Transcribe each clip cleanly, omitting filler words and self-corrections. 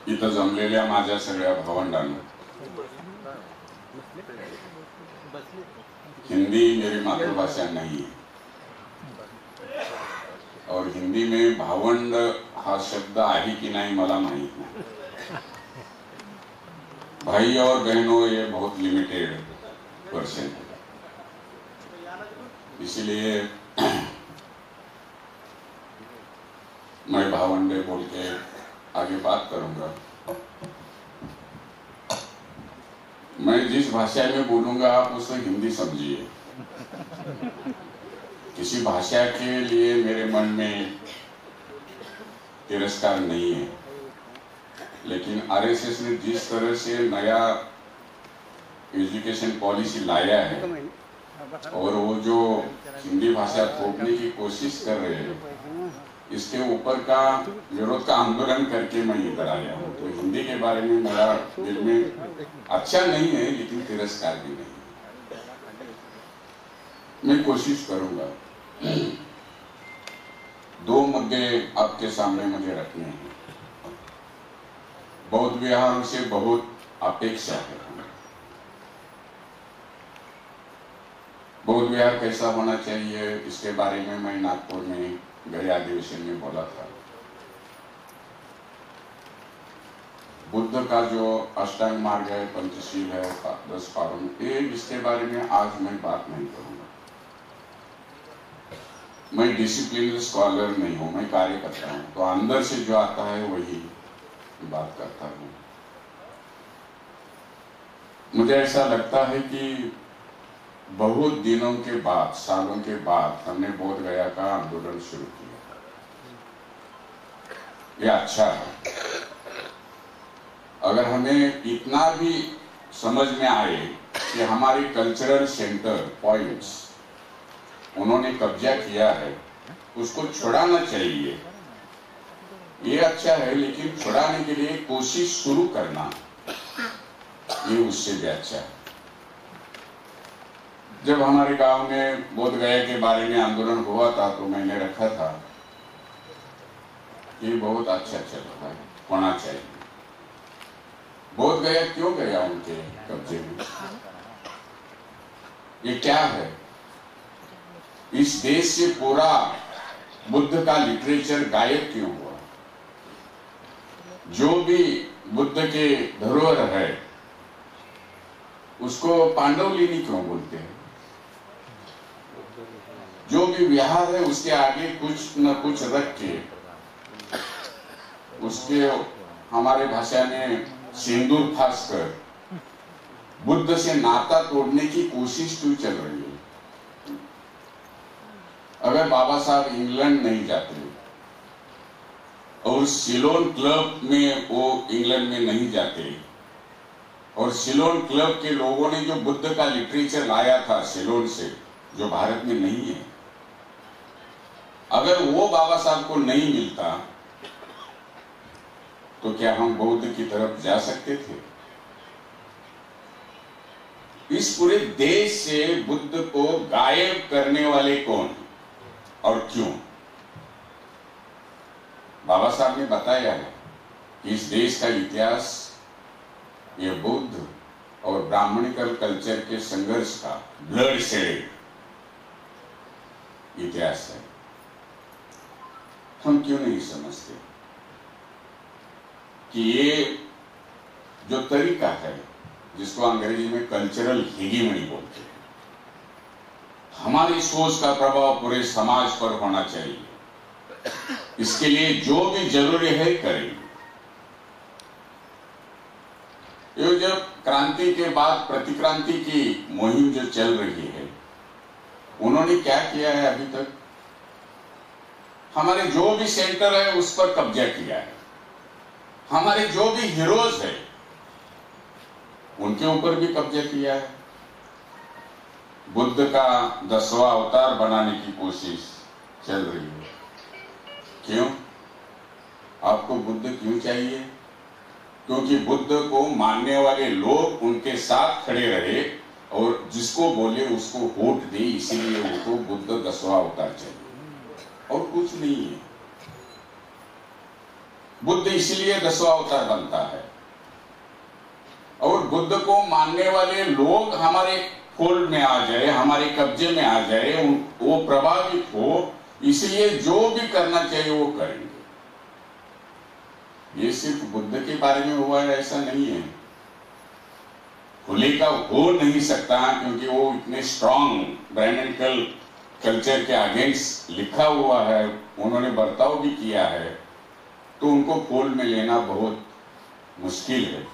इथं जमलेल्या माझ्या सगळ्या भावंडांना, हिंदी मेरी मातृभाषा नहीं है और हिंदी में भावंड हा शब्द आहे की नहीं मला माहित नहीं। भाई और बहनों ये बहुत लिमिटेड परसेंट है, इसलिए मैं भावंडे बोल के आगे बात करूंगा। मैं जिस भाषा में बोलूंगा आप उसे हिंदी समझिए। किसी भाषा के लिए मेरे मन में तिरस्कार नहीं है, लेकिन आरएसएस ने जिस तरह से नया एजुकेशन पॉलिसी लाया है और वो जो हिंदी भाषा थोपने की कोशिश कर रहे हैं, इसके ऊपर का विरोध का आंदोलन करके मैं इधर आया हूँ। तो हिंदी के बारे में मेरा दिल में अच्छा नहीं है, लेकिन तिरस्कार भी नहीं है। मैं कोशिश करूंगा। दो मुद्दे आपके सामने मुझे रखने हैं। बौद्ध विहारों से बहुत अपेक्षा है। बौद्ध विहार कैसा होना चाहिए, इसके बारे में मैं नागपुर में गए अधिवेशन में बोला था। बुद्ध का जो अष्टांग मार्ग है, पंचशील है, 10 पावन, इसके बारे में आज मैं बात नहीं करूंगा। मैं डिसिप्लिन स्कॉलर नहीं हूं, मैं कार्यकर्ता हूं, तो अंदर से जो आता है वही बात करता हूं। मुझे ऐसा लगता है कि बहुत दिनों के बाद, सालों के बाद हमने बोध गया का आंदोलन शुरू किया। यह अच्छा है। अगर हमें इतना भी समझ में आए कि हमारे कल्चरल सेंटर पॉइंट्स उन्होंने कब्जा किया है, उसको छुड़ाना चाहिए, ये अच्छा है। लेकिन छुड़ाने के लिए कोशिश शुरू करना, ये उससे भी अच्छा है। जब हमारे गांव में बोध गया के बारे में आंदोलन हुआ था, तो मैंने रखा था ये बहुत अच्छा चल रहा है, होना चाहिए। बोध गया क्यों गया उनके कब्जे में? ये क्या है? इस देश से पूरा बुद्ध का लिटरेचर गायब क्यों हुआ? जो भी बुद्ध के धरोहर है उसको पांडवलिनी क्यों बोलते हैं? जो भी विहार है उसके आगे कुछ न कुछ रख के उसके हमारे भाषा में सिंदूर फास कर बुद्ध से नाता तोड़ने की कोशिश क्यों चल रही है? अगर बाबा साहब इंग्लैंड नहीं जाते और सिलोन क्लब में वो इंग्लैंड में नहीं जाते और सिलोन क्लब के लोगों ने जो बुद्ध का लिटरेचर लाया था सिलोन से, जो भारत में नहीं है, अगर वो बाबा साहब को नहीं मिलता तो क्या हम बौद्ध की तरफ जा सकते थे? इस पूरे देश से बुद्ध को गायब करने वाले कौन और क्यों? बाबा साहब ने बताया है कि इस देश का इतिहास ये बुद्ध और ब्राह्मणिकल कल्चर के संघर्ष का ब्लड शेड इतिहास है। हम क्यों नहीं समझते कि ये जो तरीका है, जिसको अंग्रेजी में कल्चरल हेगेमनी बोलते हैं, हमारी सोच का प्रभाव पूरे समाज पर होना चाहिए। इसके लिए जो भी जरूरी है करेंगे। ये जब क्रांति के बाद प्रतिक्रांति की मुहिम जो चल रही है, उन्होंने क्या किया है? अभी तक हमारे जो भी सेंटर है उस पर कब्जा किया है। हमारे जो भी हीरोज है उनके ऊपर भी कब्जा किया है। बुद्ध का 10वां अवतार बनाने की कोशिश चल रही है। क्यों? आपको बुद्ध क्यों चाहिए? क्योंकि बुद्ध को मानने वाले लोग उनके साथ खड़े रहे और जिसको बोले उसको वोट दे, इसीलिए उनको बुद्ध 10वां अवतार चाहिए और कुछ नहीं है। बुद्ध इसलिए 10वां अवतार बनता है, और बुद्ध को मानने वाले लोग हमारे फोल्ड में आ जाए, हमारे कब्जे में आ जाए, वो प्रभावित हो, इसलिए जो भी करना चाहिए वो करेंगे। ये सिर्फ बुद्ध के बारे में हुआ है ऐसा नहीं है, खुले का हो नहीं सकता, क्योंकि वो इतने स्ट्रांग ब्राह्मणिकल कल्चर के अगेंस्ट लिखा हुआ है, उन्होंने बर्ताव भी किया है, तो उनको फोल्ड में लेना बहुत मुश्किल है।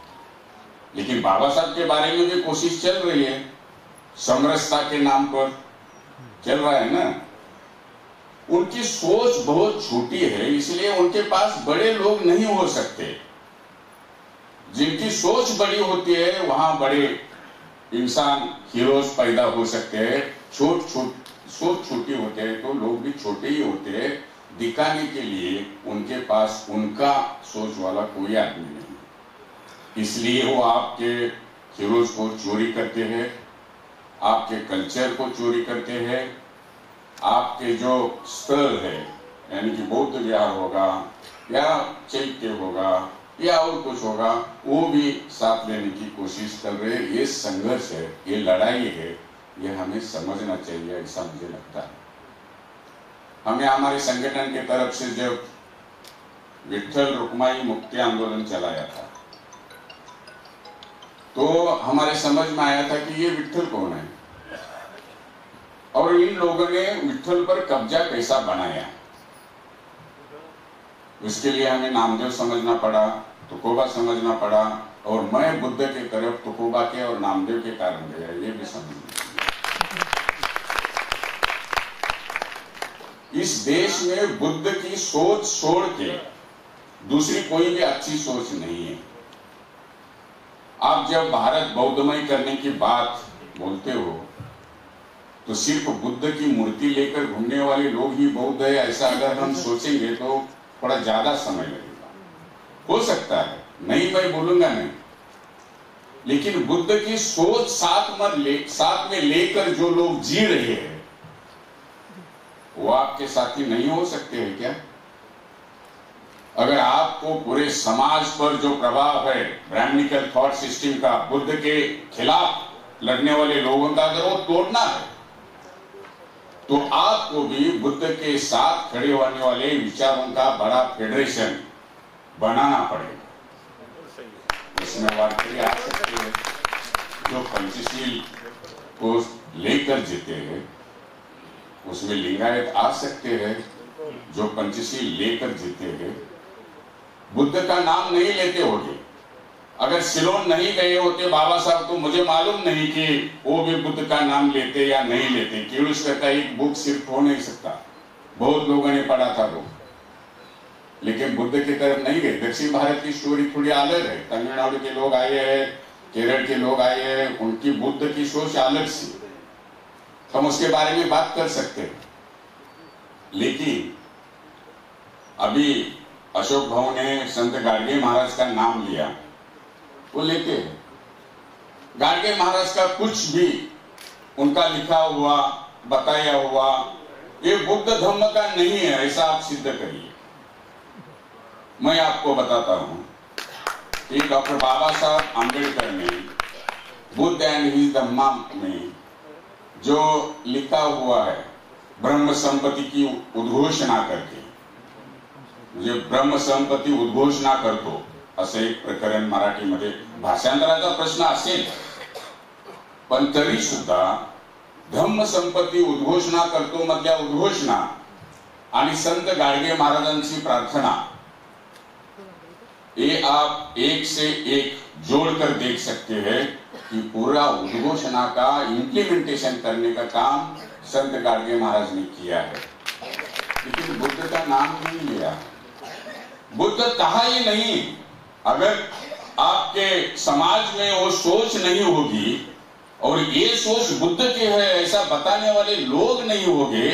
लेकिन बाबा साहब के बारे में भी कोशिश चल रही है, समरसता के नाम पर चल रहा है ना। उनकी सोच बहुत छोटी है, इसलिए उनके पास बड़े लोग नहीं हो सकते। जिनकी सोच बड़ी होती है वहां बड़े इंसान हीरोज पैदा हो सकते हैं। सोच छोटी होते हैं तो लोग भी छोटे ही होते हैं, दिखाने के लिए उनके पास उनका सोच वाला कोई आदमी नहीं, इसलिए वो आपके हीरोज को चोरी करते हैं, आपके कल्चर को चोरी करते हैं, आपके जो स्थल है यानी कि बौद्ध विहार होगा या चैत्य होगा या और कुछ होगा, वो भी साथ लेने की कोशिश कर रहे हैं। ये संघर्ष है, ये लड़ाई है, ये हमें समझना चाहिए, ऐसा मुझे लगता है। हमें हमारे संगठन के तरफ से जब विट्ठल रुक्माई मुक्ति आंदोलन चलाया था, तो हमारे समझ में आया था कि ये विट्ठल कौन है और इन लोगों ने विट्ठल पर कब्जा कैसा बनाया। उसके लिए हमें नामदेव समझना पड़ा, तुकोबा समझना पड़ा, और मैं बुद्ध के तरफ तुकोबा के और नामदेव के कारण गया, ये भी समझना। इस देश में बुद्ध की सोच छोड़ के दूसरी कोई भी अच्छी सोच नहीं है। आप जब भारत बौद्धमय करने की बात बोलते हो तो सिर्फ बुद्ध की मूर्ति लेकर घूमने वाले लोग ही बौद्ध है, ऐसा अगर हम सोचेंगे तो थोड़ा ज्यादा समय लगेगा। हो सकता है, नहीं मैं बोलूंगा नहीं, लेकिन बुद्ध की सोच साथ में लेकर जो लोग जी रहे हैं वो आपके साथी नहीं हो सकते हैं क्या? अगर आपको पूरे समाज पर जो प्रभाव है ब्राह्मणिकल थॉट सिस्टम का, बुद्ध के खिलाफ लड़ने वाले लोगों का, अगर वो तोड़ना है तो आपको भी बुद्ध के साथ खड़े होने वाले विचारों का बड़ा फेडरेशन बनाना पड़ेगा। इसमें वारकरी आ सकते हैं, जो पंचशील को लेकर जीते हैं, उसमें लिंगायत आ सकते हैं जो पंचशील लेकर जीते हैं। बुद्ध का नाम नहीं लेते होंगे, अगर सिलोन नहीं गए होते बाबा साहब तो मुझे मालूम नहीं कि वो भी बुद्ध का नाम लेते या नहीं लेते। किर्लोस्कर का एक बुक सिर्फ हो नहीं सकता, बहुत लोगों ने पढ़ा था वो, लेकिन बुद्ध की तरफ नहीं गए। दक्षिण भारत की स्टोरी थोड़ी अलग है, तमिलनाडु के लोग आए हैं, केरल के लोग आए हैं, उनकी बुद्ध की सोच अलग सी, हम उसके बारे में बात कर सकते हैं। लेकिन अभी अशोक भाऊ ने संत गाडगे महाराज का नाम लिया, वो लेते हैं। गाडगे महाराज का कुछ भी उनका लिखा हुआ बताया हुआ ये बुद्ध धर्म का नहीं है, ऐसा आप सिद्ध करिए। मैं आपको बताता हूं कि डॉक्टर बाबा साहब आंबेडकर ने बुद्ध एंड हिज धम्मा में जो लिखा हुआ है, ब्रह्म संपत्ति की उद्घोषणा करके, म्हणजे ब्रह्म संपत्ती उद्घोषणा करतो असं एक प्रकरण मराठीमध्ये, भाषांतराचा प्रश्न असेल पण तरी सुद्धा धम्म संपत्ती उद्घोषणा करतो मधल्या उद्घोषणा आणि संत गाडगे महाराजांची प्रार्थना, ये आप एक से एक जोड़कर देख सकते हैं कि पूरा उद्घोषणा का इंप्लीमेंटेशन करने का काम संत गाडगे महाराज ने किया है। लेकिन बुद्ध का नाम नहीं लिया, बुद्ध कहा ही नहीं। अगर आपके समाज में वो सोच नहीं होगी और ये सोच बुद्ध की है ऐसा बताने वाले लोग नहीं होंगे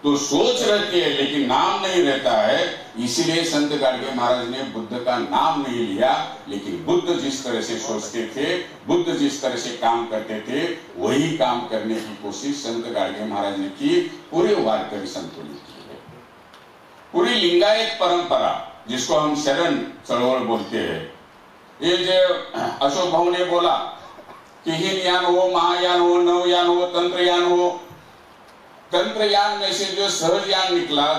तो सोच रहती है लेकिन नाम नहीं रहता है। इसीलिए संत गाडगे महाराज ने बुद्ध का नाम नहीं लिया, लेकिन बुद्ध जिस तरह से सोचते थे, बुद्ध जिस तरह से काम करते थे, वही काम करने की कोशिश संत गाडगे महाराज ने की। पूरे वारकरी संतों ने की है, पूरी लिंगायत परंपरा जिसको हम शरण चळवळ बोलते हैं, ये जो अशोक भाऊ ने बोला कि हीनयान हो, महायान हो, नवयान हो, तंत्रयान हो, तंत्रयान में से जो सहजयान निकला,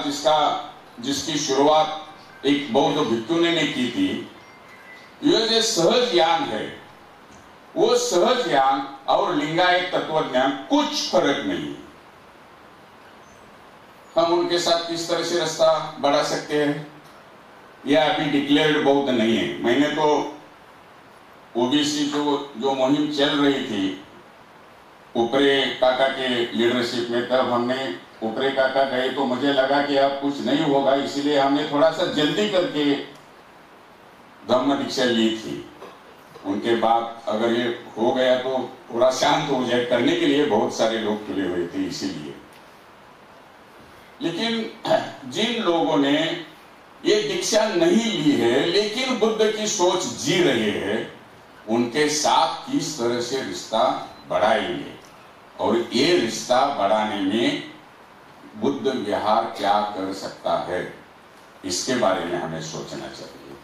जिसकी शुरुआत एक बौद्ध भिक्षु ने की थी, ये जो सहजयान है, वो सहजयान और लिंगायत तत्वज्ञान कुछ फर्क नहीं है। हम उनके साथ किस तरह से रास्ता बढ़ा सकते हैं? यह अभी डिक्लेयर्ड बौद्ध नहीं है। मैंने तो ओबीसी जो मुहिम चल रही थी उपरे काका के लीडरशिप में, तब हमने उपरे काका गए तो मुझे लगा कि अब कुछ नहीं होगा, इसीलिए हमने थोड़ा सा जल्दी करके धम्म दीक्षा ली थी। उनके बाद अगर ये हो गया तो थोड़ा शांत हो जाए, करने के लिए बहुत सारे लोग तुले हुए थे इसीलिए। लेकिन जिन लोगों ने ये दीक्षा नहीं ली है लेकिन बुद्ध की सोच जी रहे हैं, उनके साथ किस तरह से रिश्ता बढ़ाएंगे और ये रिश्ता बढ़ाने में बुद्ध विहार क्या कर सकता है, इसके बारे में हमें सोचना चाहिए।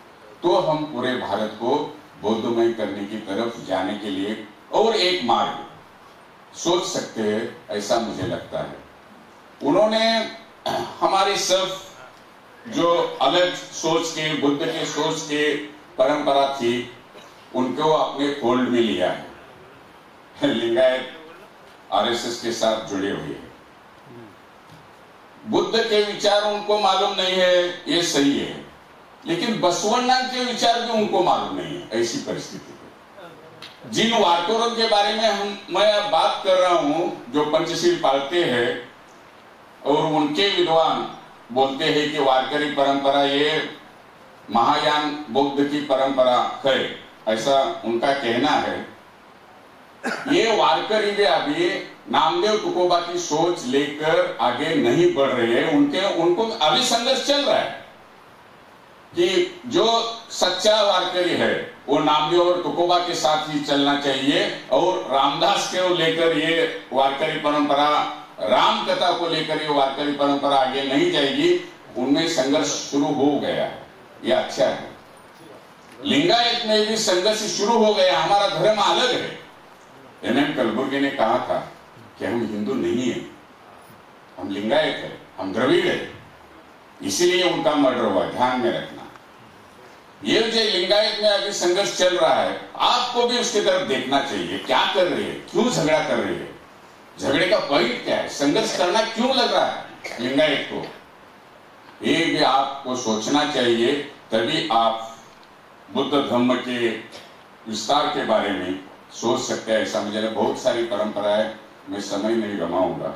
तो हम पूरे भारत को बौद्धमय करने की तरफ जाने के लिए और एक मार्ग सोच सकते हैं, ऐसा मुझे लगता है। उन्होंने हमारे सब जो अलग सोच के, बुद्ध के सोच के परंपरा थी, उनको अपने फोल्ड में लिया है। लिंगायत आरएसएस के साथ जुड़े हुए हैं। बुद्ध के विचार उनको मालूम नहीं है, ये सही है, लेकिन बसवण्णा के विचार भी उनको मालूम नहीं है। ऐसी परिस्थिति है। जिन वारकरों के बारे में मैं अब बात कर रहा हूं, जो पंचशील पालते हैं और उनके विद्वान बोलते हैं कि वारकरी परंपरा ये महायान बौद्ध की परंपरा है, ऐसा उनका कहना है। ये वारकरी भी अभी नामदेव तुकोबा की सोच लेकर आगे नहीं बढ़ रहे हैं। उनको अभी संघर्ष चल रहा है कि जो सच्चा वारकरी है वो नामदेव और तुकोबा के साथ ही चलना चाहिए, और रामदास को लेकर ये वारकरी परंपरा, राम कथा को लेकर ये वारकरी परंपरा आगे नहीं जाएगी। उनमें संघर्ष शुरू हो गया है, ये अच्छा है। लिंगायत में भी संघर्ष शुरू हो गया। हमारा धर्म अलग है। एम कलबुर्गी ने कहा था कि हम हिंदू नहीं है, हम लिंगायत है, हम द्रविड़ है, इसीलिए उनका मर्डर हुआ, ध्यान में रखना। ये जो लिंगायत में अभी संघर्ष चल रहा है, आपको भी उसकी तरफ देखना चाहिए। क्या कर रही है, क्यों झगड़ा कर रही है, झगड़े का पॉइंट क्या है, संघर्ष करना क्यों लग रहा है लिंगायत को, ये भी आपको सोचना चाहिए। तभी आप बुद्ध धम्म के विस्तार के बारे में सोच सकते हैं। ऐसा मुझे बहुत सारी परंपराएं, मैं समय नहीं गंवाऊंगा,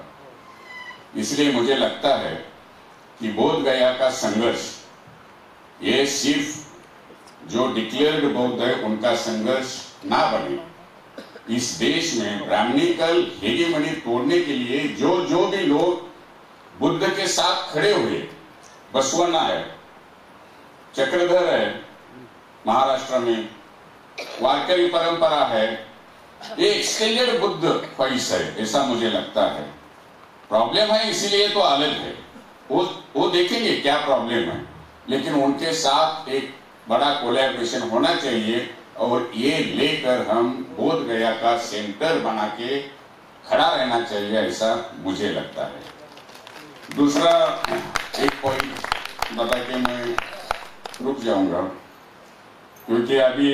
इसलिए मुझे लगता है कि बोध गया का संघर्ष ये सिर्फ जो डिक्लेयर्ड बौद्ध है उनका संघर्ष ना बने। इस देश में ब्राह्मणिकल हेगेमनी तोड़ने के लिए जो भी लोग बुद्ध के साथ खड़े हुए, बसवण्णा है, चक्रधर है महाराष्ट्र में, वारकरी परंपरा है, ये एक्सटेंडेड बुद्ध फॉइस है, ऐसा मुझे लगता है। प्रॉब्लम है इसीलिए तो अलग है, वो देखेंगे क्या प्रॉब्लम है, लेकिन उनके साथ एक बड़ा कोलैबोरेशन होना चाहिए और ये लेकर हम बोध गया का सेंटर बना के खड़ा रहना चाहिए, ऐसा मुझे लगता है। दूसरा एक पॉइंट बता के मैं रुक जाऊंगा, क्योंकि अभी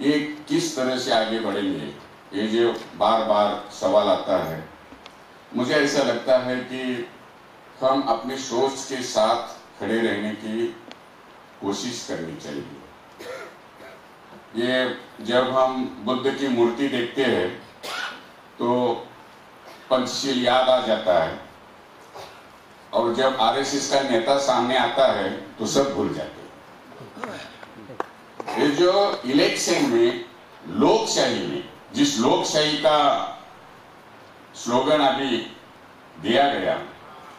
ये किस तरह से आगे बढ़ेंगे, ये जो बार बार सवाल आता है, मुझे ऐसा लगता है कि हम अपनी सोच के साथ खड़े रहने की कोशिश करनी चाहिए। ये जब हम बुद्ध की मूर्ति देखते हैं तो पंचशील याद आ जाता है, और जब आरएसएस का नेता सामने आता है तो सब भूल जाते हैं। ये जो इलेक्शन में, लोकशाही में, जिस लोकशाही का स्लोगन अभी दिया गया,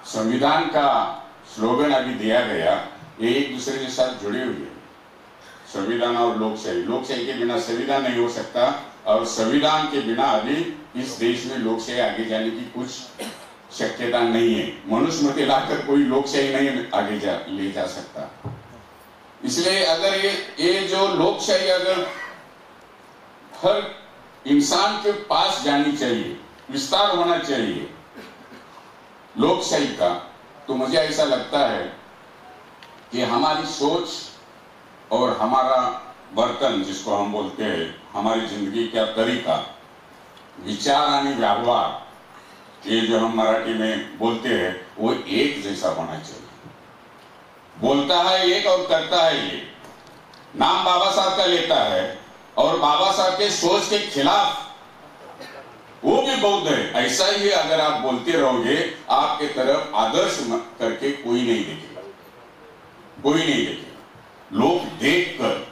संविधान का स्लोगन अभी दिया गया, ये एक दूसरे के साथ जुड़े हुए हैं। संविधान और लोकशाही, लोकशाही के बिना संविधान नहीं हो सकता, और संविधान के बिना अभी इस देश में लोकशाही आगे जाने की कुछ शक्यता नहीं है। मनुस्मृति लाकर कोई लोकशाही नहीं आगे ले जा सकता। इसलिए अगर ये जो लोकशाही अगर हर इंसान के पास जानी चाहिए, विस्तार होना चाहिए लोकशाही का, तो मुझे ऐसा लगता है कि हमारी सोच और हमारा बर्तन जिसको हम बोलते हैं, हमारी जिंदगी का तरीका, विचार आणि व्यवहार, ये जो हम मराठी में बोलते हैं, वो एक जैसा होना चाहिए। बोलता है एक और करता है एक। नाम बाबा साहब का लेता है और बाबा साहब के सोच के खिलाफ वो भी बौद्ध है। ऐसा ही अगर आप बोलते रहोगे, आपके तरफ आदर्श करके कोई नहीं देखेगा, कोई नहीं देखेगा। लोग देखकर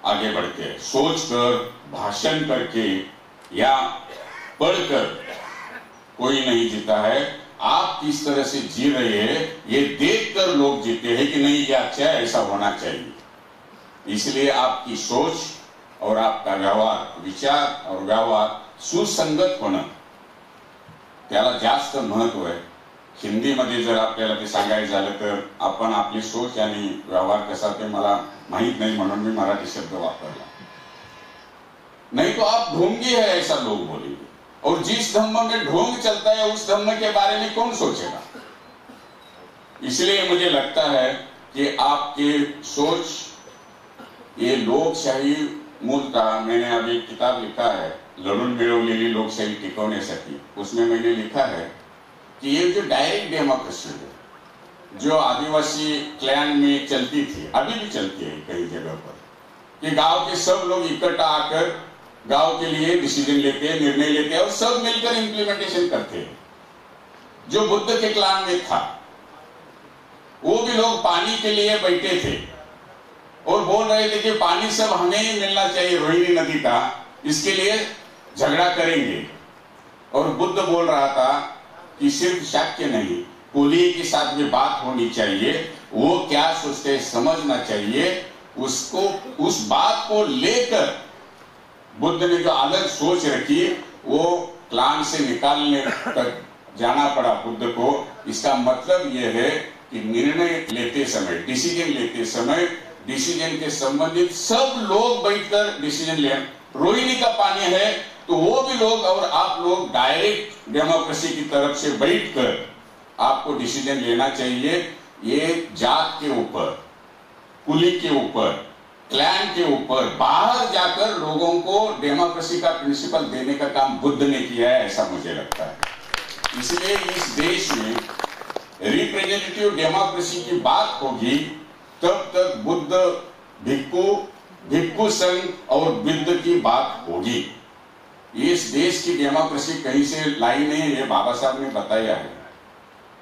आगे बढ़ते हैं, सोचकर, भाषण करके या पढ़कर कोई नहीं जीता है। आप किस तरह से जी रहे हैं ये देखकर लोग जीते हैं कि नहीं ये अच्छा है, ऐसा होना चाहिए। इसलिए आपकी सोच और आपका व्यवहार, विचार और व्यवहार सुसंगत होणं त्याला जास्त महत्व आहे। हिंदीमध्ये जर आपल्याला ते सांगायचं झालं तर आपण आपली सोच आणि व्यवहार कसा ते मला माहित नाही म्हणून मी मराठी शब्द वापरला। नहीं तो आप ढोंगी है ऐसा लोग बोलेंगे, और जिस धम्म में ढोंग चलता है उस धम्म के बारे में कौन सोचेगा। इसलिए मुझे लगता है कि आपकी सोच, ये लोकशाही मूलतः, मैंने अभी किताब लिखा है लढून मिळवलेली लोकशाही टिकवण्यासाठी, उसमें मैंने लिखा है कि ये जो डायरेक्ट डेमोक्रेसी है जो आदिवासी क्लैन में चलती थी, अभी भी चलती है कई जगह पर, कि गांव के सब लोग इकट्ठा आकर गांव के लिए डिसीजन लेते हैं, निर्णय लेते हैं और सब मिलकर इंप्लीमेंटेशन करते हैं। जो बुद्ध के क्लान में था वो भी लोग पानी के लिए बैठे थे और बोल रहे थे कि पानी सब हमें ही मिलना चाहिए, रोहिणी नदी का, इसके लिए झगड़ा करेंगे। और बुद्ध बोल रहा था कि सिर्फ शाक्य नहीं, कोलिये के साथ भी बात होनी चाहिए, वो क्या सोचते समझना चाहिए, उसको, उस बात को लेकर बुद्ध ने जो अलग सोच रखी वो क्लान से निकालने तक जाना पड़ा बुद्ध को। इसका मतलब यह है कि निर्णय लेते समय, डिसीजन लेते समय, डिसीजन के संबंधित सब लोग बैठकर डिसीजन ले। रोहिणी का पानी है तो वो भी लोग और आप लोग डायरेक्ट डेमोक्रेसी की तरफ से बैठकर आपको डिसीजन लेना चाहिए। ये जात के ऊपर, कुली के ऊपर, क्लैन के ऊपर बाहर जाकर लोगों को डेमोक्रेसी का प्रिंसिपल देने का काम बुद्ध ने किया है, ऐसा मुझे लगता है। इसलिए इस देश में रिप्रेजेंटेटिव डेमोक्रेसी की बात होगी तब तक बुद्ध, भिक्खु संघ और बुद्ध की बात होगी। इस देश की डेमोक्रेसी कहीं से लाई नहीं, ये बाबा साहब ने बताया है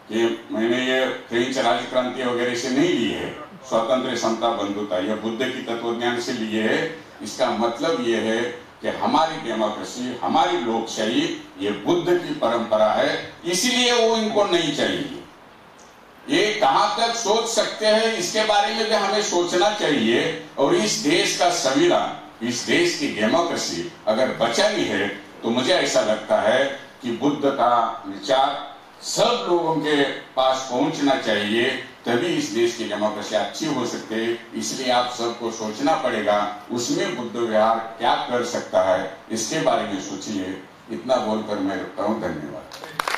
कि मैंने ये फ्रेंच राजक्रांति वगैरह से नहीं ली है, स्वतंत्र, समता, बंधुता, यह बुद्ध की तत्वज्ञान से लिए है। इसका मतलब ये है कि हमारी डेमोक्रेसी, हमारी लोकशाही, ये बुद्ध की परंपरा है, इसीलिए वो इनको नहीं चाहिए। ये कहां तक सोच सकते हैं इसके बारे में भी हमें सोचना चाहिए। और इस देश का संविधान, इस देश की डेमोक्रेसी अगर बचानी है तो मुझे ऐसा लगता है कि बुद्ध का विचार सब लोगों के पास पहुंचना चाहिए, तभी इस देश की डेमोक्रेसी अच्छी हो सकती है। इसलिए आप सबको सोचना पड़ेगा उसमें बुद्ध विहार क्या कर सकता है, इसके बारे में सोचिए। इतना बोलकर मैं रुकता हूं, धन्यवाद।